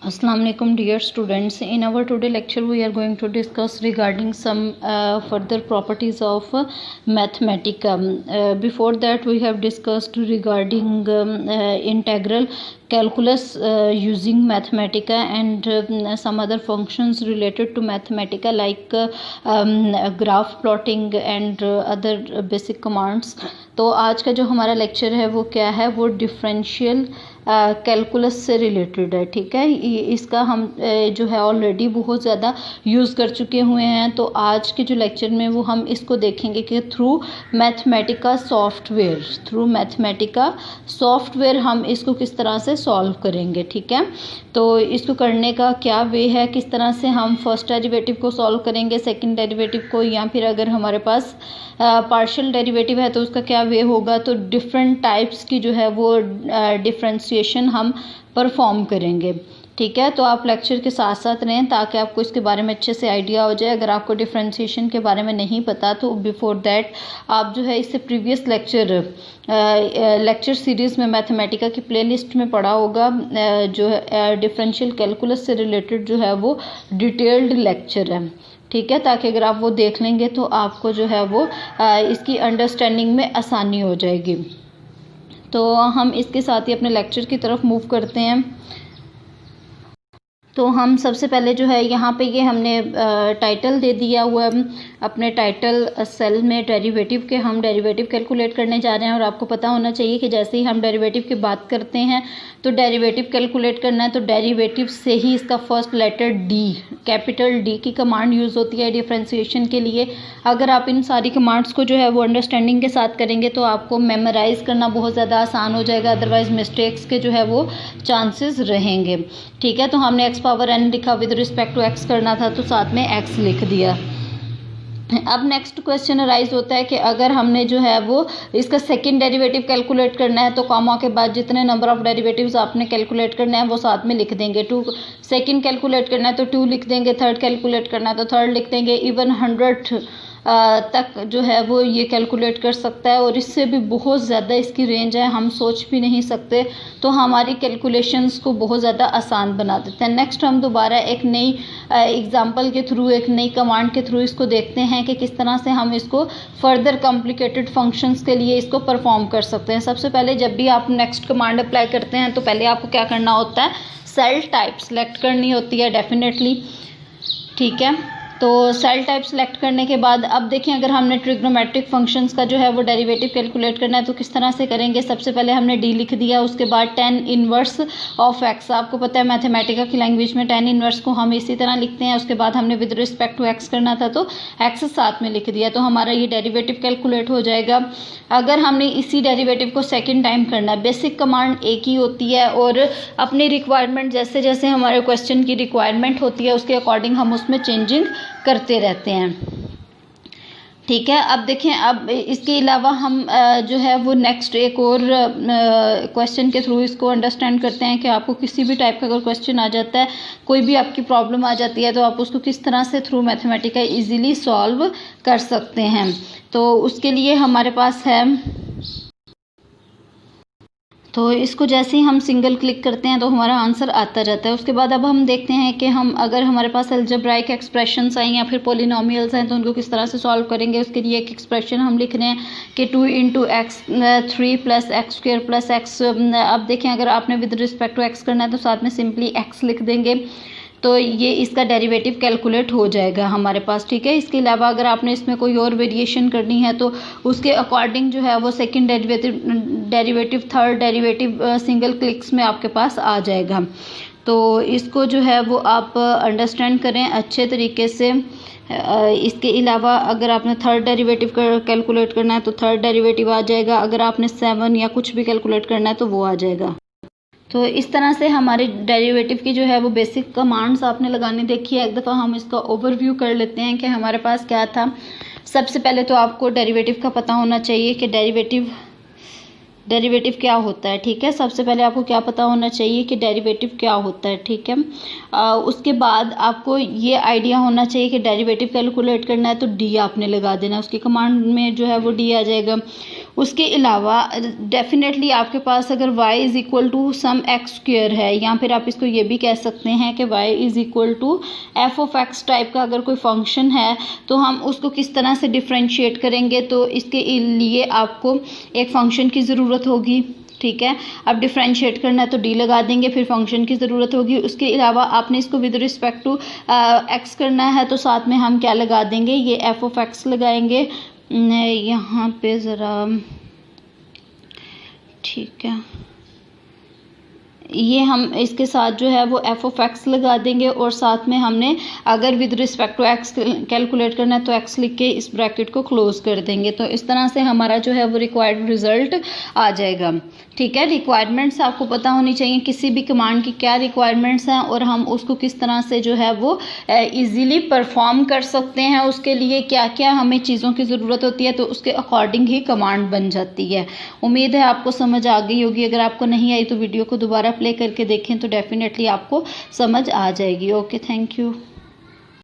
Assalamu alaikum dear students. In our today lecture we are going to discuss regarding some further properties of Mathematica. Before that we have discussed regarding integral calculus using Mathematica and some other functions related to Mathematica like graph plotting and other basic commands. तो आज का जो हमारा lecture है वो क्या है, वो डिफरेंशियल कैलकुलस से रिलेटेड है। ठीक है, इसका हम जो है ऑलरेडी बहुत ज़्यादा यूज़ कर चुके हुए हैं। तो आज के जो लेक्चर में वो हम इसको देखेंगे कि थ्रू मैथमेटिका सॉफ्टवेयर हम इसको किस तरह से सॉल्व करेंगे। ठीक है, तो इसको करने का क्या वे है, किस तरह से हम फर्स्ट डेरिवेटिव को सॉल्व करेंगे, सेकंड डेरिवेटिव को, या फिर अगर हमारे पास पार्शियल डेरिवेटिव है तो उसका क्या वे होगा। तो डिफरेंट टाइप्स की जो है वो डिफरेंशिएशन हम परफॉर्म करेंगे। ठीक है, तो आप लेक्चर के साथ साथ रहें ताकि आपको इसके बारे में अच्छे से आइडिया हो जाए। अगर आपको डिफरेंशिएशन के बारे में नहीं पता तो बिफोर दैट आप जो है इससे प्रीवियस लेक्चर सीरीज़ में मैथमेटिका की प्लेलिस्ट में पढ़ा होगा, जो है डिफरेंशियल कैलकुलस से रिलेटेड जो है वो डिटेल्ड लेक्चर है। ठीक है, ताकि अगर आप वो देख लेंगे तो आपको जो है वो इसकी अंडरस्टैंडिंग में आसानी हो जाएगी। तो हम इसके साथ ही अपने लेक्चर की तरफ मूव करते हैं। तो हम सबसे पहले जो है यहाँ पे ये हमने टाइटल दे दिया हुआ है, अपने टाइटल सेल में डेरिवेटिव के हम डेरिवेटिव कैलकुलेट करने जा रहे हैं। और आपको पता होना चाहिए कि जैसे ही हम डेरिवेटिव की बात करते हैं तो डेरिवेटिव कैलकुलेट करना है तो डेरिवेटिव से ही इसका first letter D, capital D की कमांड यूज़ होती है डिफरेंशिएशन के लिए। अगर आप इन सारी कमांड्स को जो है वो अंडरस्टैंडिंग के साथ करेंगे तो आपको मेमोराइज़ करना बहुत ज़्यादा आसान हो जाएगा, अदरवाइज मिस्टेक्स के जो है वो चांसेस रहेंगे। ठीक है, तो हमने एक्स पावर एन लिखा, विद रिस्पेक्ट टू एक्स करना था तो साथ में एक्स लिख दिया। अब नेक्स्ट क्वेश्चन अराइज होता है कि अगर हमने जो है वो इसका सेकंड डेरिवेटिव कैलकुलेट करना है तो कॉमा के बाद जितने नंबर ऑफ डेरिवेटिव्स आपने कैलकुलेट करना है वो साथ में लिख देंगे। टू सेकंड कैलकुलेट करना है तो 2 लिख देंगे, थर्ड कैलकुलेट करना है तो थर्ड लिख देंगे। इवन 100 तक जो है वो ये कैलकुलेट कर सकता है और इससे भी बहुत ज़्यादा इसकी रेंज है, हम सोच भी नहीं सकते। तो हमारी कैलकुलेशंस को बहुत ज़्यादा आसान बना देते हैं। नेक्स्ट हम दोबारा एक नई एग्जांपल के थ्रू, एक नई कमांड के थ्रू इसको देखते हैं कि किस तरह से हम इसको फर्दर कॉम्प्लिकेटेड फंक्शंस के लिए इसको परफॉर्म कर सकते हैं। सबसे पहले जब भी आप नेक्स्ट कमांड अप्लाई करते हैं तो पहले आपको क्या करना होता है, सेल टाइप सेलेक्ट करनी होती है डेफिनेटली। ठीक है, तो सेल टाइप सेलेक्ट करने के बाद अब देखें अगर हमने ट्रिग्नोमेट्रिक फंक्शंस का जो है वो डेरिवेटिव कैलकुलेट करना है तो किस तरह से करेंगे। सबसे पहले हमने डी लिख दिया, उसके बाद tan इनवर्स ऑफ एक्स, आपको पता है मैथमेटिका की लैंग्वेज में tan इनवर्स को हम इसी तरह लिखते हैं। उसके बाद हमने विद रिस्पेक्ट टू एक्स करना था तो एक्स साथ में लिख दिया, तो हमारा ये डेरिवेटिव कैलकुलेट हो जाएगा। अगर हमने इसी डेरिवेटिव को सेकेंड टाइम करना है, बेसिक कमांड एक ही होती है और अपनी रिक्वायरमेंट जैसे जैसे हमारे क्वेश्चन की रिक्वायरमेंट होती है उसके अकॉर्डिंग हम उसमें चेंजिंग करते रहते हैं। ठीक है, अब देखें, अब इसके अलावा हम जो है वो नेक्स्ट एक और क्वेश्चन के थ्रू इसको अंडरस्टैंड करते हैं कि आपको किसी भी टाइप का अगर क्वेश्चन आ जाता है, कोई भी आपकी प्रॉब्लम आ जाती है तो आप उसको किस तरह से थ्रू मैथमेटिका इजीली सॉल्व कर सकते हैं। तो उसके लिए हमारे पास है, तो इसको जैसे ही हम सिंगल क्लिक करते हैं तो हमारा आंसर आता जाता है। उसके बाद अब हम देखते हैं कि हम अगर हमारे पास अलजेब्राइक एक्सप्रेशंस आए या फिर पोलिनोमियल्स हैं तो उनको किस तरह से सॉल्व करेंगे। उसके लिए एक एक्सप्रेशन हम लिख रहे हैं कि 2 × x 3 + x² + x। अब देखें अगर आपने विद रिस्पेक्ट टू x करना है तो साथ में सिंपली x लिख देंगे, तो ये इसका डेरिवेटिव कैलकुलेट हो जाएगा हमारे पास। ठीक है, इसके अलावा अगर आपने इसमें कोई और वेरिएशन करनी है तो उसके अकॉर्डिंग जो है वो second derivative third derivative single clicks में आपके पास आ जाएगा। तो इसको जो है वो आप अंडरस्टैंड करें अच्छे तरीके से। इसके अलावा अगर आपने थर्ड डेरिवेटिव कैलकुलेट करना है तो थर्ड डेरिवेटिव आ जाएगा, अगर आपने 7 या कुछ भी कैलकुलेट करना है तो वो आ जाएगा। तो इस तरह से हमारे डेरिवेटिव की जो है वो बेसिक कमांड्स आपने लगाने देखी है। एक दफ़ा हम इसका ओवरव्यू कर लेते हैं कि हमारे पास क्या था। सबसे पहले तो आपको डेरिवेटिव का पता होना चाहिए कि डेरिवेटिव क्या होता है। ठीक है, सबसे पहले आपको क्या पता होना चाहिए कि डेरिवेटिव क्या होता है। ठीक है, उसके बाद आपको ये आइडिया होना चाहिए कि डेरिवेटिव कैलकुलेट करना है तो डी आपने लगा देना, उसकी कमांड में जो है वो डी आ जाएगा। उसके अलावा डेफिनेटली आपके पास अगर y is equal to some x square है, या फिर आप इसको ये भी कह सकते हैं कि y is equal to f of x type का अगर कोई फंक्शन है, तो हम उसको किस तरह से डिफ्रेंशिएट करेंगे। तो इसके लिए आपको एक फंक्शन की ज़रूरत होगी, ठीक है। अब डिफ्रेंशिएट करना है तो डी लगा देंगे, फिर फंक्शन की ज़रूरत होगी। उसके अलावा आपने इसको विद रिस्पेक्ट टू एक्स करना है, तो साथ में हम क्या लगा देंगे, ये एफ ऑफ एक्स लगाएंगे यहाँ पे ज़रा, ठीक है। ये हम इसके साथ जो है वो एफ ऑफ एक्स लगा देंगे, और साथ में हमने अगर with respect to x calculate करना है तो एक्स लिख के इस ब्रैकेट को क्लोज कर देंगे। तो इस तरह से हमारा जो है वो रिक्वायर्ड रिजल्ट आ जाएगा, ठीक है। रिक्वायरमेंट्स आपको पता होनी चाहिए किसी भी कमांड की क्या रिक्वायरमेंट्स हैं, और हम उसको किस तरह से जो है वो ईज़िली परफॉर्म कर सकते हैं, उसके लिए क्या क्या हमें चीज़ों की ज़रूरत होती है, तो उसके अकॉर्डिंग ही कमांड बन जाती है। उम्मीद है आपको समझ आ गई होगी। अगर आपको नहीं आई तो वीडियो को दोबारा प्ले करके देखें तो डेफिनेटली आपको समझ आ जाएगी। Okay, thank you.